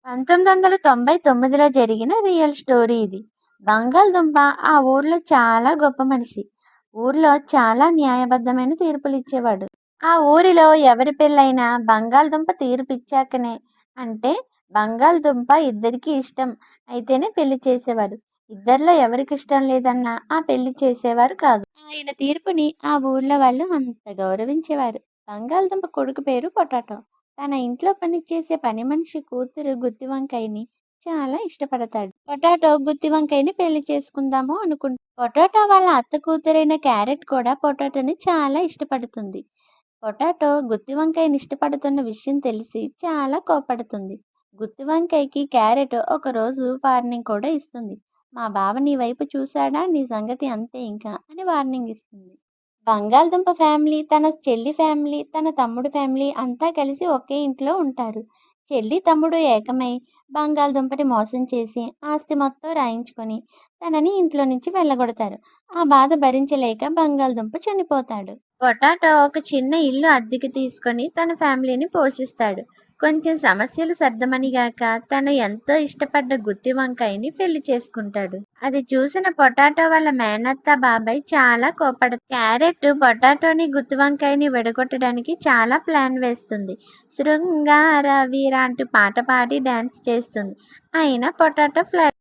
1999లో జరిగిన real story ఇది. బంగాళదుంప ఆ ఊర్లో చాలా గొప్ప మనిషి. ఊర్లో చాలా న్యాయబద్ధమైన తీర్పులిచ్చేవాడు. ఆ ఊరిలో ఎవరి పెళ్ళైనా బంగాళదుంప తీర్పిచ్చాకనే, అంటే బంగాళదుంప ఇద్దరికీ ఇష్టం అయితేనే పెళ్లి చేసేవారు. ఇద్దరిలో ఎవరికిష్టం లేదన్నా ఆ పెళ్లి చేసేవారు కాదు. ఆయన తీర్పుని ఆ ఊర్లో వాళ్ళు అంత గౌరవించేవారు. బంగాళదుంప కొడుకు పేరు పొటాటో. తన ఇంట్లో పనిచేసే పని మనిషి కూతురు గుత్తి వంకాయని చాలా ఇష్టపడతాడు. పొటాటో గుత్తి వంకాయని పెళ్లి చేసుకుందాము అనుకుంటాడు. పొటాటో వాళ్ళ అత్త కూతురైన క్యారెట్ కూడా పొటాటోని చాలా ఇష్టపడుతుంది. పొటాటో గుత్తి వంకాయని ఇష్టపడుతున్న విషయం తెలిసి చాలా కోపడుతుంది. గుత్తి వంకాయకి క్యారెట్ ఒకరోజు వార్నింగ్ కూడా ఇస్తుంది. మా బావ నీ వైపు చూశాడా, నీ సంగతి అంతే ఇంకా అని వార్నింగ్ ఇస్తుంది. బంగాళదుంప ఫ్యామిలీ, తన చెల్లి ఫ్యామిలీ, తన తమ్ముడు ఫ్యామిలీ అంతా కలిసి ఒకే ఇంట్లో ఉంటారు. చెల్లి తమ్ముడు ఏకమై బంగాళదుంపని మోసం చేసి ఆస్తి మొత్తం రాయించుకొని తనని ఇంట్లో నుంచి వెళ్ళగొడతారు. ఆ బాధ భరించలేక బంగాళదుంప చనిపోతాడు. పొటాటో ఒక చిన్న ఇల్లు అద్దెకి తీసుకొని తన ఫ్యామిలీని పోషిస్తాడు. కొంచెం సమస్యలు సర్దమనిగాక తను ఎంతో ఇష్టపడ్డ గుత్తి వంకాయని పెళ్లి చేసుకుంటాడు. అది చూసిన పొటాటో వాళ్ళ మేనత్త బాబాయ్ చాలా క్యారెట్ పొటాటోని గుత్తి వంకాయని విడగొట్టడానికి చాలా ప్లాన్ వేస్తుంది. శృంగార వీర అంటూ పాట పాడి డాన్స్ చేస్తుంది. అయినా పొటాటో ఫ్లాట్